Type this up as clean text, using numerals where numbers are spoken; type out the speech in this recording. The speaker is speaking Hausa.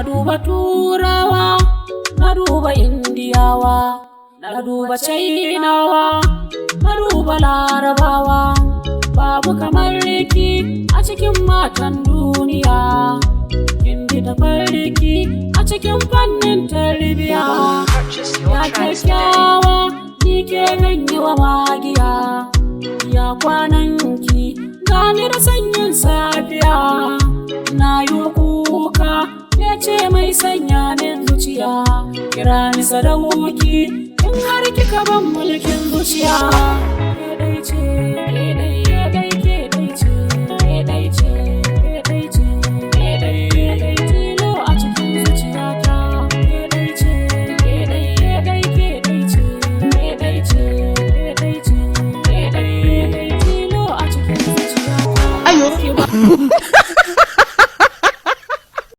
Na duba turawa, na duba indiyawa, na duba chainawa, na duba larabawa. Babu kamar ki a cikin matan duniya, kin bi tafarki a cikin fannin tarbiya. Ya kyakkyawa ni ke ganyi wa magiya, ya kwananki gani da sanyin safiya. Na yi kuka ya ce mai sanya min zuciya, kira ni sadauki in har kika ban mulkin zuciya. Ke dai ce, ke dai